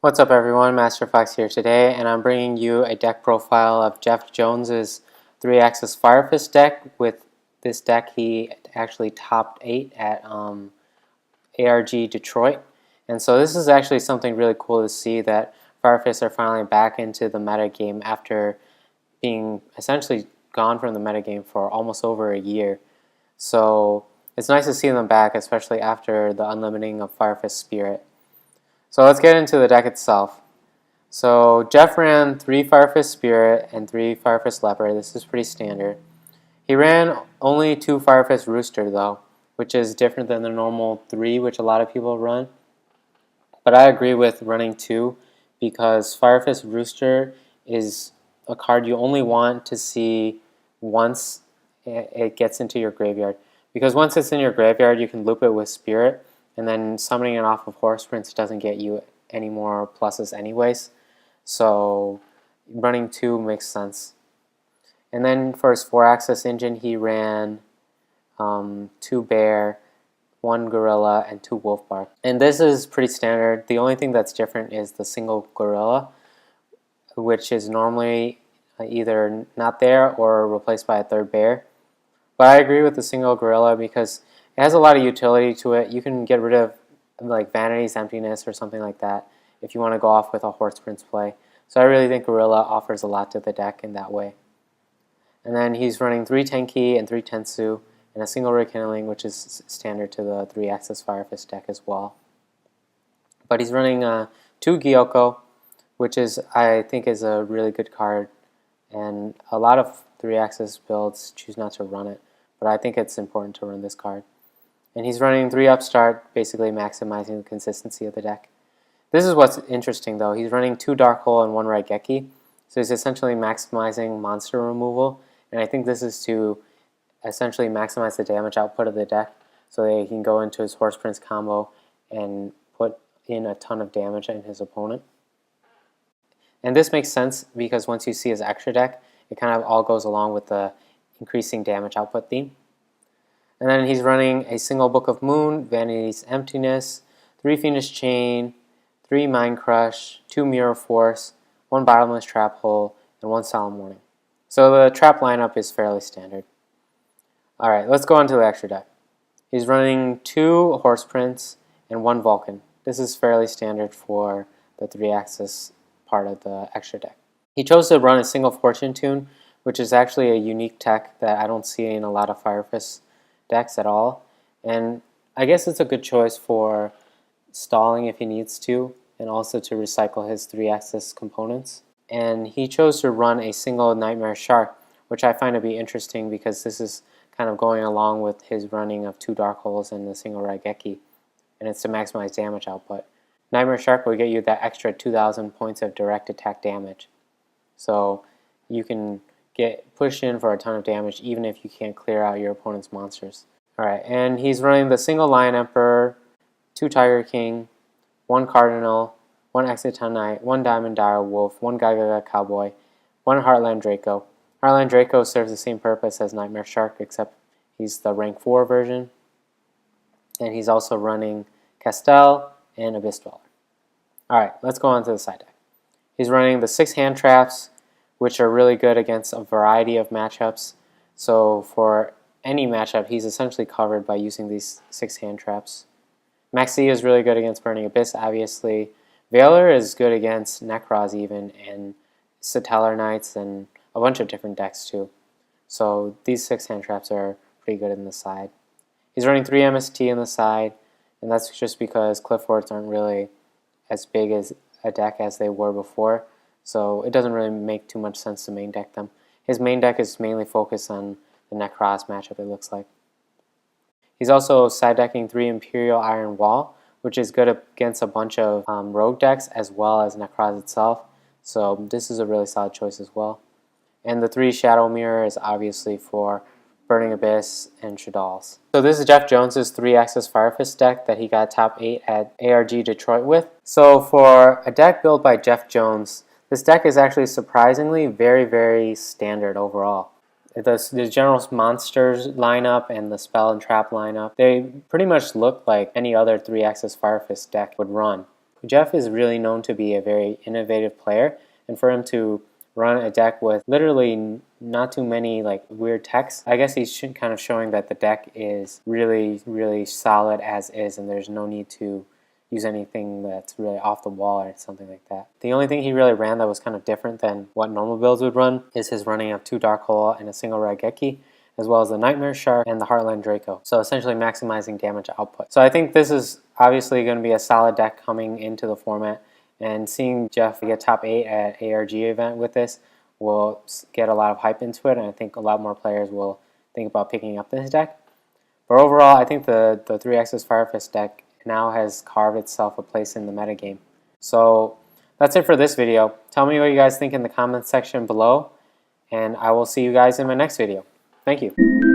What's up everyone, Master Fox here today, and I'm bringing you a deck profile of Jeff Jones's 3-axis Firefist deck. With this deck he actually topped 8 at ARG Detroit, and so this is actually something really cool to see, that Firefists are finally back into the metagame after being essentially gone from the metagame for almost over a year. So it's nice to see them back, especially after the unlimiting of Firefist Spirit. So let's get into the deck itself. So Jeff ran 3 Firefist Spirit and 3 Firefist Leopard. This is pretty standard. He ran only 2 Firefist Rooster though, which is different than the normal 3 which a lot of people run. But I agree with running 2 because Firefist Rooster is a card you only want to see once it gets into your graveyard. Because once it's in your graveyard you can loop it with Spirit, and then summoning it off of Horse Prince doesn't get you any more pluses anyways. So running 2 makes sense. And then for his 4-axis engine he ran 2 Bear, 1 Gorilla, and 2 Wolf Bark. And this is pretty standard. The only thing that's different is the single Gorilla, which is normally either not there or replaced by a 3rd Bear. But I agree with the single Gorilla because it has a lot of utility to it. You can get rid of like Vanity's Emptiness or something like that if you want to go off with a Horse Prince play. So I really think Gorilla offers a lot to the deck in that way. And then he's running 3 Tenki and 3 Tensu and a single Rekindling, which is standard to the 3-axis Firefist deck as well. But he's running 2 Gyoko, which is, I think, is a really good card. And a lot of 3-axis builds choose not to run it, but I think it's important to run this card. And he's running 3 Upstart, basically maximizing the consistency of the deck. This is what's interesting though. He's running 2 Dark Hole and 1 Raigeki, so he's essentially maximizing monster removal. And I think this is to essentially maximize the damage output of the deck, so that he can go into his Horse Prince combo and put in a ton of damage in his opponent. And this makes sense because once you see his extra deck, it kind of all goes along with the increasing damage output theme. And then he's running a single Book of Moon, Vanity's Emptiness, 3 Fiendish Chain, 3 Mind Crush, 2 Mirror Force, 1 Bottomless Trap Hole, and 1 Solemn Warning. So the trap lineup is fairly standard. Alright, let's go on to the extra deck. He's running 2 Horse Prince and 1 Vulcan. This is fairly standard for the 3-axis part of the extra deck. He chose to run a single Fortune Tune, which is actually a unique tech that I don't see in a lot of Firefist decks at all. And I guess it's a good choice for stalling if he needs to, and also to recycle his 3-axis components. And he chose to run a single Nightmare Shark, which I find to be interesting because this is kind of going along with his running of 2 Dark Holes and the single Raigeki, and it's to maximize damage output. Nightmare Shark will get you that extra 2,000 points of direct attack damage, so you can get pushed in for a ton of damage even if you can't clear out your opponent's monsters. Alright, and he's running the single Lion Emperor, 2 Tiger King, 1 Cardinal, 1 Exciton Knight, 1 Diamond Dire Wolf, 1 Gaga Cowboy, 1 Heartland Draco. Heartland Draco serves the same purpose as Nightmare Shark, except he's the rank 4 version. And he's also running Castel and Abyss Dweller. Alright, let's go on to the side deck. He's running the 6 Hand Traps, which are really good against a variety of matchups. So for any matchup, he's essentially covered by using these 6 Hand Traps. Maxi is really good against Burning Abyss, obviously. Veiler is good against Necros even, and Satellar Knights, and a bunch of different decks too. So these 6 Hand Traps are pretty good in the side. He's running 3 MST in the side, and that's just because Cliff Forts aren't really as big as a deck as they were before. So it doesn't really make too much sense to main deck them. His main deck is mainly focused on the Necros matchup, it looks like. He's also side decking 3 Imperial Iron Wall, which is good against a bunch of rogue decks as well as Necros itself. So this is a really solid choice as well. And the 3 Shadow Mirror is obviously for Burning Abyss and Shadal's. So this is Jeff Jones's 3-axis Firefist deck that he got top 8 at ARG Detroit with. So for a deck built by Jeff Jones, this deck is actually surprisingly very, very standard overall. The general monsters lineup and the spell and trap lineup, they pretty much look like any other 3-axis Firefist deck would run. Jeff is really known to be a very innovative player, and for him to run a deck with literally not too many like weird text, I guess he's kind of showing that the deck is really solid as is, and there's no need to use anything that's really off the wall or something like that. The only thing he really ran that was kind of different than what normal builds would run is his running of 2 Dark Hole and a single Raigeki, as well as the Nightmare Shark and the Heartland Draco. So essentially maximizing damage output. So I think this is obviously going to be a solid deck coming into the format, and seeing Jeff get top 8 at ARG event with this will get a lot of hype into it, and I think a lot more players will think about picking up this deck. But overall, I think the 3-Axis Firefist deck now has carved itself a place in the metagame. So that's it for this video. Tell me what you guys think in the comments section below, and I will see you guys in my next video. Thank you.